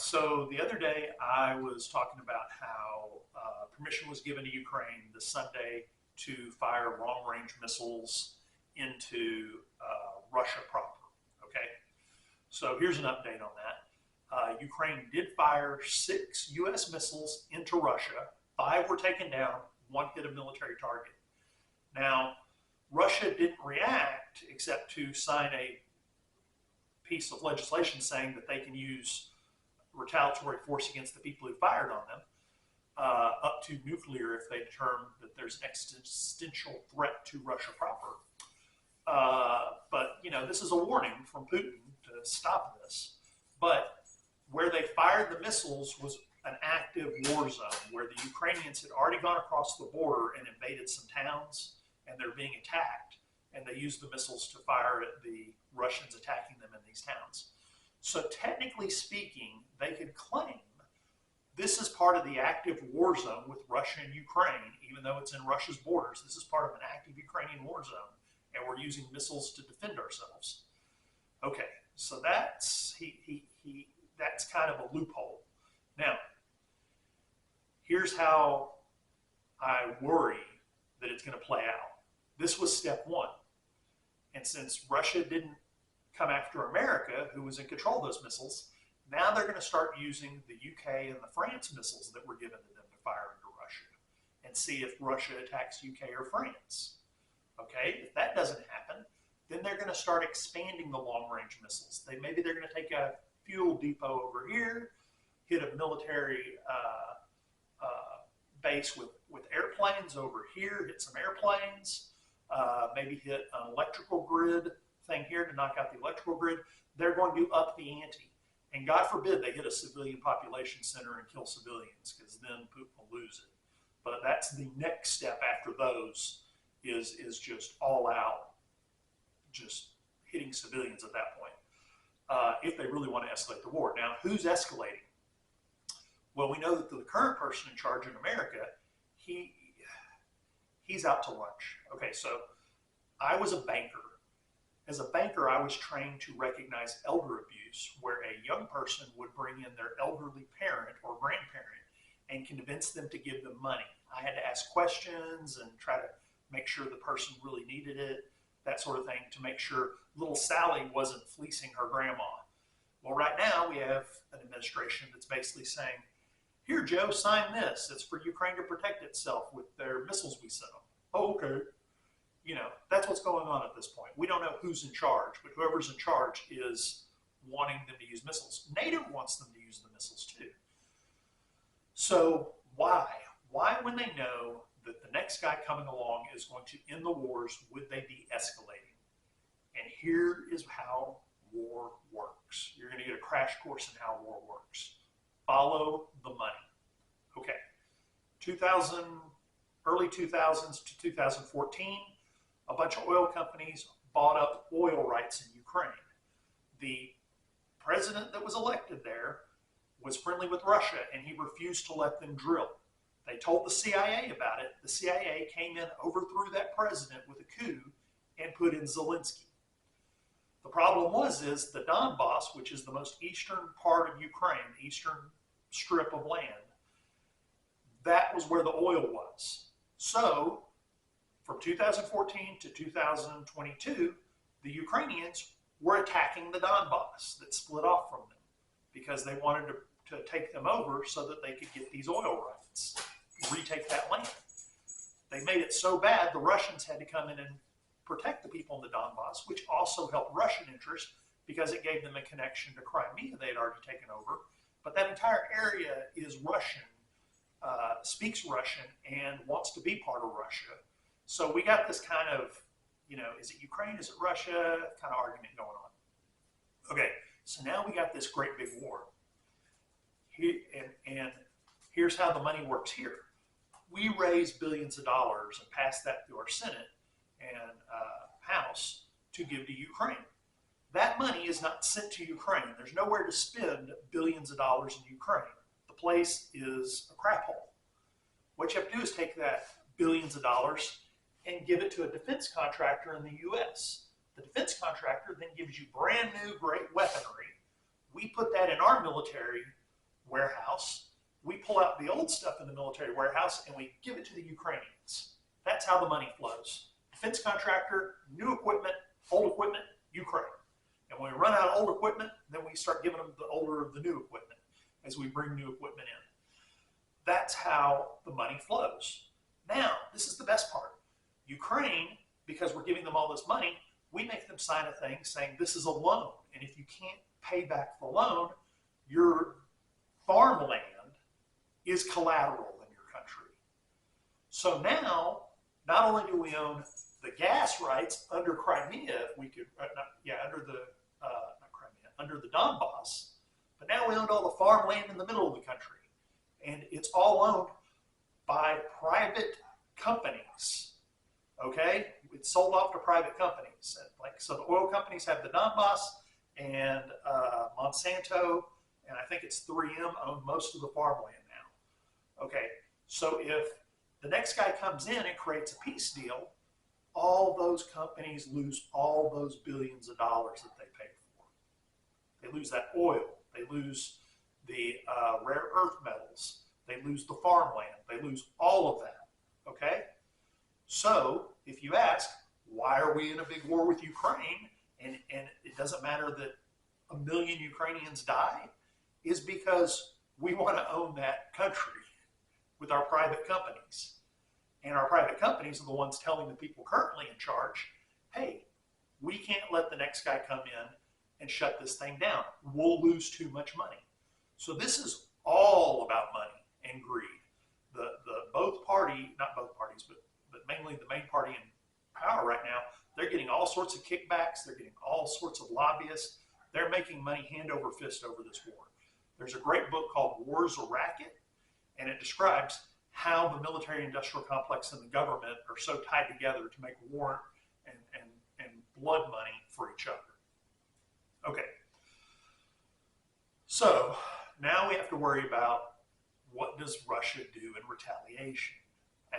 So the other day I was talking about how permission was given to Ukraine this Sunday to fire long-range missiles into Russia proper. Okay, so here's an update on that. Ukraine did fire 6 U.S. missiles into Russia. 5 were taken down. 1 hit a military target. Now, Russia didn't react except to sign a piece of legislation saying that they can use retaliatory force against the people who fired on them, up to nuclear if they determine that there's an existential threat to Russia proper. But, you know, this is a warning from Putin to stop this. But where they fired the missiles was an active war zone where the Ukrainians had already gone across the border and invaded some towns, and they're being attacked. And they used the missiles to fire at the Russians attacking them in these towns. So technically speaking, they could claim this is part of the active war zone with Russia and Ukraine, even though it's in Russia's borders. This is part of an active Ukrainian war zone, and we're using missiles to defend ourselves. Okay, so that's that's kind of a loophole. Now, here's how I worry that it's going to play out. This was step 1. And since Russia didn't come after America, who was in control of those missiles, now they're going to start using the UK and the France missiles that were given to them to fire into Russia and see if Russia attacks UK or France. Okay, if that doesn't happen, then they're going to start expanding the long-range missiles. Maybe they're going to take a fuel depot over here, hit a military base with airplanes over here, hit some airplanes, maybe hit an electrical grid thing here to knock out the electrical grid. They're going to up the ante. And God forbid they hit a civilian population center and kill civilians, because then Putin will lose it. But that's the next step after those is just all out, just hitting civilians at that point, if they really want to escalate the war. Now, who's escalating? Well, we know that the current person in charge in America, he's out to lunch. Okay, so I was a banker. As a banker, I was trained to recognize elder abuse, where a young person would bring in their elderly parent or grandparent and convince them to give them money. I had to ask questions and try to make sure the person really needed it, that sort of thing, to make sure little Sally wasn't fleecing her grandma. Well, right now we have an administration that's basically saying, here, Joe, sign this. It's for Ukraine to protect itself with their missiles we sent them. Oh, okay. You know, that's what's going on at this point. We don't know who's in charge, but whoever's in charge is wanting them to use missiles. NATO wants them to use the missiles too. So why? Why, when they know that the next guy coming along is going to end the wars, would they be escalating? And here is how war works. You're going to get a crash course in how war works. Follow the money. Okay, early 2000s to 2014, a bunch of oil companies bought up oil rights in Ukraine. The president that was elected there was friendly with Russia, and he refused to let them drill. They told the CIA about it. The CIA came in, overthrew that president with a coup, and put in Zelensky. The problem is the Donbass, which is the most eastern part of Ukraine, the eastern strip of land, that was where the oil was. So, from 2014 to 2022, the Ukrainians were attacking the Donbass that split off from them because they wanted to take them over so that they could get these oil rights, retake that land. They made it so bad, the Russians had to come in and protect the people in the Donbass, which also helped Russian interest because it gave them a connection to Crimea they had already taken over. But that entire area is Russian, speaks Russian, and wants to be part of Russia. So we got this kind of, you know, is it Ukraine, is it Russia, kind of argument going on. Okay, so now we got this great big war. And here's how the money works here. We raise billions of dollars and pass that through our Senate and House to give to Ukraine. That money is not sent to Ukraine. There's nowhere to spend billions of dollars in Ukraine. The place is a crap hole. What you have to do is take that billions of dollars and give it to a defense contractor in the US. The defense contractor then gives you brand new great weaponry. We put that in our military warehouse. We pull out the old stuff in the military warehouse and we give it to the Ukrainians. That's how the money flows. Defense contractor, new equipment, old equipment, Ukraine. And when we run out of old equipment, then we start giving them the older of the new equipment as we bring new equipment in. That's how the money flows. Now, this is the best part. Ukraine, because we're giving them all this money, we make them sign a thing saying this is a loan. And if you can't pay back the loan, your farmland is collateral in your country. So now, not only do we own the gas rights under Crimea, if we could, under the Donbass, but now we own all the farmland in the middle of the country. And it's all owned by private companies, okay? It's sold off to private companies. So the oil companies have the Donbass, and Monsanto, and I think it's 3M own most of the farmland now. Okay, so if the next guy comes in and creates a peace deal, all those companies lose all those billions of dollars that they paid for. They lose that oil. They lose the rare earth metals. They lose the farmland. They lose all of that, okay? So if you ask, why are we in a big war with Ukraine, and it doesn't matter that 1 million Ukrainians die, is because we want to own that country with our private companies. And our private companies are the ones telling the people currently in charge, hey, we can't let the next guy come in and shut this thing down. We'll lose too much money. So this is all about money and greed. Not both parties, but mainly the main party in power right now, they're getting all sorts of kickbacks. They're getting all sorts of lobbyists. They're making money hand over fist over this war. There's a great book called War's a Racket, and it describes how the military-industrial complex and the government are so tied together to make war and blood money for each other. Okay. So now we have to worry about what does Russia do in retaliation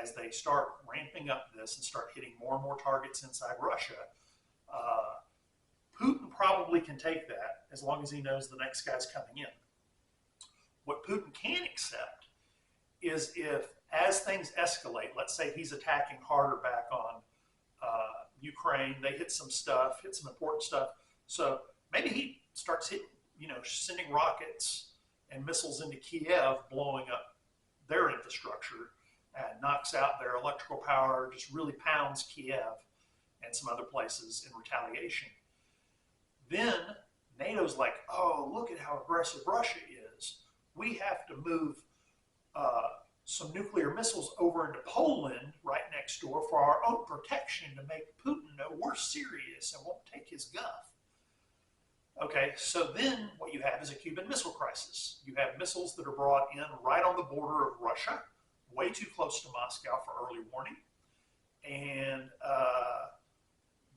as they start ramping up this and start hitting more and more targets inside Russia. Putin probably can take that as long as he knows the next guy's coming in. What Putin can accept is if, as things escalate, let's say he's attacking harder back on Ukraine, they hit some stuff, hit some important stuff. So maybe he starts hitting, sending rockets and missiles into Kiev, blowing up their infrastructure, and knocks out their electrical power, just really pounds Kiev and some other places in retaliation. Then NATO's like, oh, look at how aggressive Russia is. We have to move some nuclear missiles over into Poland right next door for our own protection to make Putin know we're serious and won't take his guff. Okay, so then what you have is a Cuban Missile Crisis. You have missiles that are brought in right on the border of Russia, way too close to Moscow for early warning, and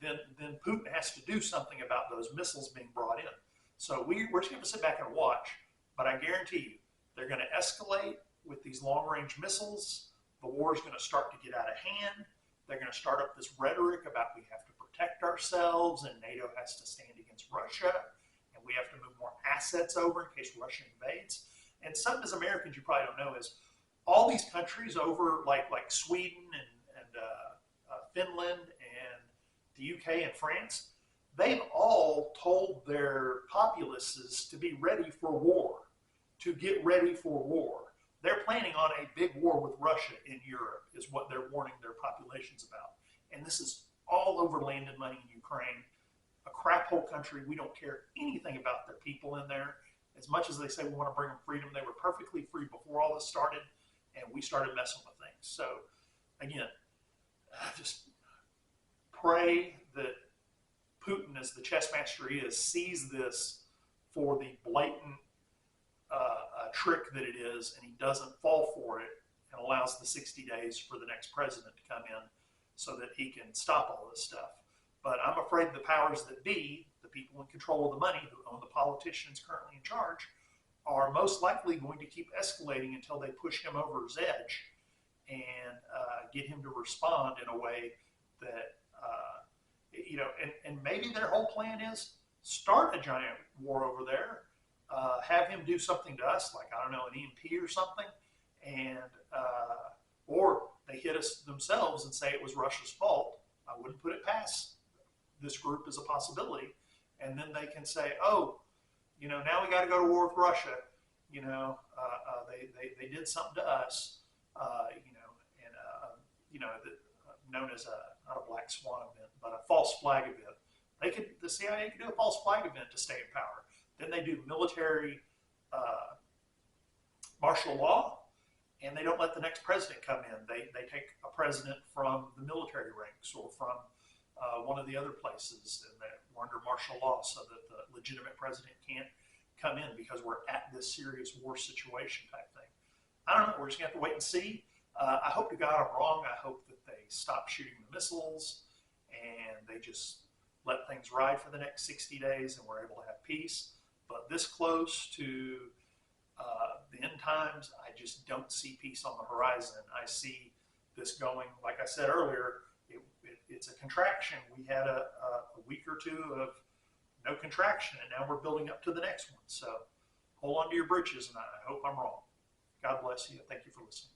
then Putin has to do something about those missiles being brought in. So we're just going to sit back and watch, but I guarantee you, they're going to escalate with these long-range missiles. The war is going to start to get out of hand. They're going to start up this rhetoric about we have to protect ourselves and NATO has to stand against Russia and we have to move more assets over in case Russia invades. And something as Americans you probably don't know is all these countries over like Sweden and Finland and the UK and France, they've all told their populaces to be ready for war, to get ready for war. They're planning on a big war with Russia in Europe is what they're warning their populations about. And this is all over land and money in Ukraine, a crap hole country. We don't care anything about their people in there. As much as they say we want to bring them freedom, they were perfectly free before all this started, and we started messing with things. So, again, just pray that Putin, as the chess master he is, sees this for the blatant trick that it is, and he doesn't fall for it and allows the 60 days for the next president to come in so that he can stop all this stuff. But I'm afraid the powers that be, the people in control of the money who own the politicians currently in charge, are most likely going to keep escalating until they push him over his edge and get him to respond in a way that, and maybe their whole plan is start a giant war over there, have him do something to us, like, I don't know, an EMP or something, and or they hit us themselves and say it was Russia's fault. I wouldn't put it past this group as a possibility. And then they can say, oh, now we got to go to war with Russia. They did something to us, known as not a black swan event, but a false flag event. The CIA could do a false flag event to stay in power. Then they do military martial law, and they don't let the next president come in. They take a president from the military ranks or from one of the other places, and we're under martial law so that the legitimate president can't come in because we're at this serious war situation type thing. I don't know. We're just going to have to wait and see. I hope to God I'm wrong. I hope that they stop shooting the missiles and they just let things ride for the next 60 days and we're able to have peace. But this close to the end times, I just don't see peace on the horizon. I see this going, like I said earlier, it's a contraction. We had a week or two of no contraction, and now we're building up to the next one. So hold on to your britches, and I hope I'm wrong. God bless you. Thank you for listening.